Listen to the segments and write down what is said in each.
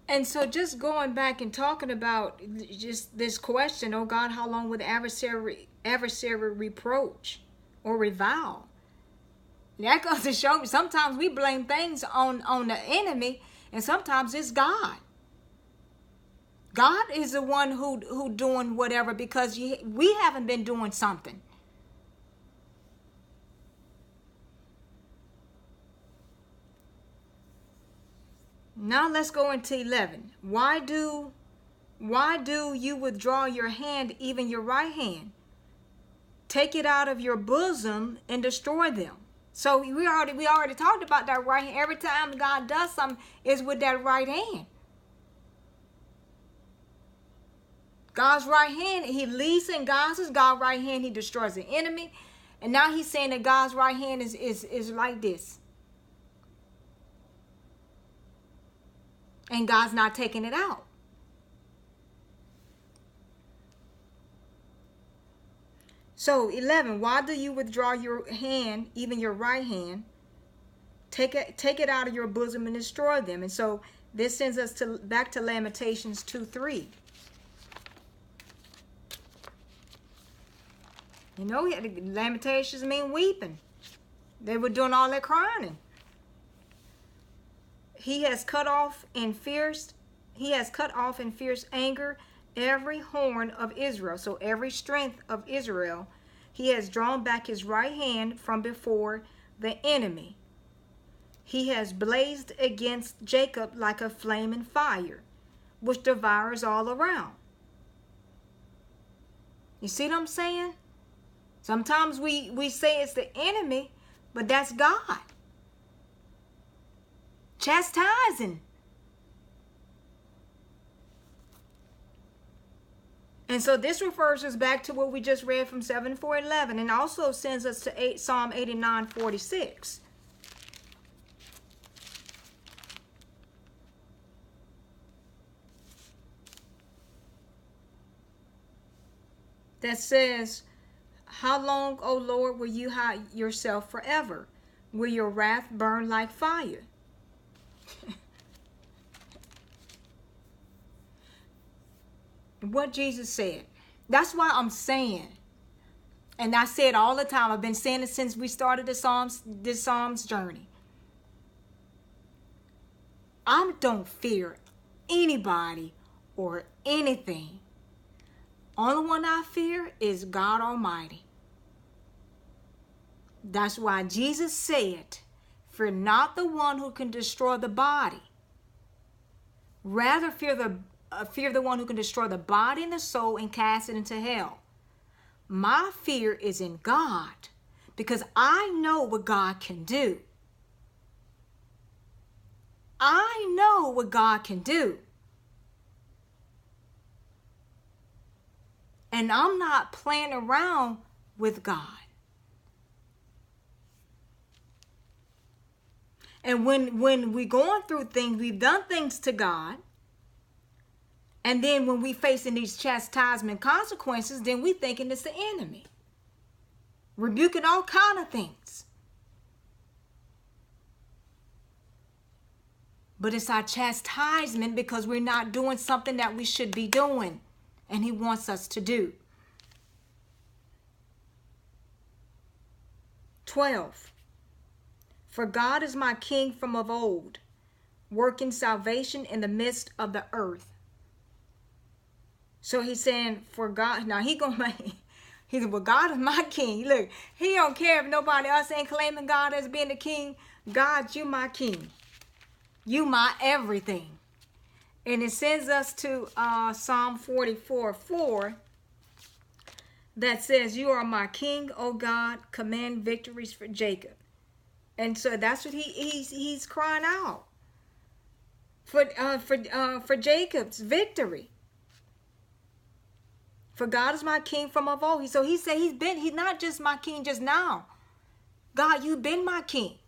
And so just going back and talking about just this question, oh God, how long will the adversary reproach or revile? That goes to show me sometimes we blame things on the enemy, and sometimes it's God. God is the one who doing whatever because we haven't been doing something. Now let's go into 11. Why do you withdraw your hand, even your right hand? Take it out of your bosom and destroy them. So we already talked about that right hand. Every time God does something is with that right hand. God's right hand, he leads and guides us. God's right hand, he destroys the enemy. And now he's saying that God's right hand is like this. And God's not taking it out. So 11, why do you withdraw your hand, even your right hand? Take it out of your bosom and destroy them. And so this sends us back to Lamentations 2:3. You know, Lamentations mean weeping. They were doing all that crying. He has cut off in fierce anger every horn of Israel. So every strength of Israel, he has drawn back his right hand from before the enemy. He has blazed against Jacob like a flaming fire, which devours all around. You see what I'm saying? Sometimes we say it's the enemy, but that's God. Chastising. And so this refers us back to what we just read from 7:4-11, and also sends us to Psalm 89:46. That says, how long, O Lord, will you hide yourself forever? Will your wrath burn like fire? What Jesus said. That's why I'm saying, and I say it all the time, I've been saying it since we started this Psalms journey. I don't fear anybody or anything. Only one I fear is God Almighty. That's why Jesus said, fear not the one who can destroy the body. Rather fear the one who can destroy the body and the soul and cast it into hell. My fear is in God, because I know what God can do. I know what God can do. And I'm not playing around with God. And when we're going through things, we've done things to God. And then when we facing these chastisement consequences, then we thinking it's the enemy. Rebuking all kind of things. But it's our chastisement because we're not doing something that we should be doing. And he wants us to do. 12. For God is my king from of old, working salvation in the midst of the earth. So he's saying, for God, now he said, well, God is my king. Look, he don't care if nobody else ain't claiming God as being the king. God, you my king. You my everything. And it sends us to Psalm 44:4 that says, you are my king, O God, command victories for Jacob. And so that's what he's crying out for Jacob's victory. For God is my king from of old. So he said he's not just my king just now. God, you've been my king.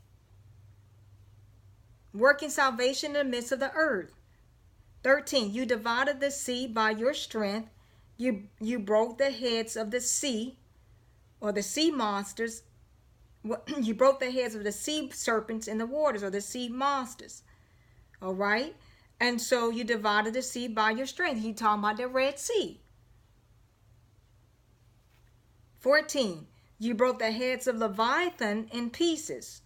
Working salvation in the midst of the earth. 13, you divided the sea by your strength. You broke the heads of the sea, or the sea monsters. You broke the heads of the sea serpents in the waters, or the sea monsters. All right. And so you divided the sea by your strength. He talking about the Red Sea. 14. You broke the heads of Leviathan in pieces.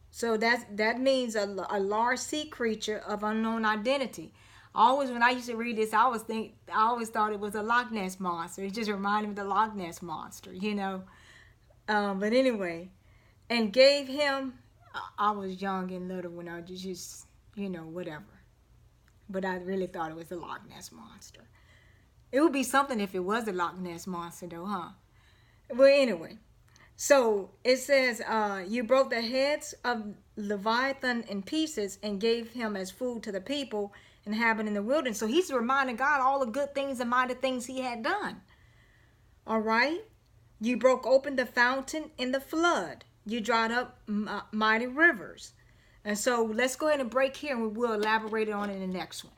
So that means a large sea creature of unknown identity. When I used to read this, I always thought it was a Loch Ness monster. It just reminded me of the Loch Ness monster, you know. But anyway, and gave him. I was young and little when I just you know, whatever. But I really thought it was the Loch Ness monster. It would be something if it was the Loch Ness monster, though, huh? Well, anyway. So it says, you broke the heads of Leviathan in pieces and gave him as food to the people inhabiting the wilderness. So he's reminding God all the good things and mighty things he had done. All right. You broke open the fountain in the flood. You dried up mighty rivers. And so let's go ahead and break here and we will elaborate on it in the next one.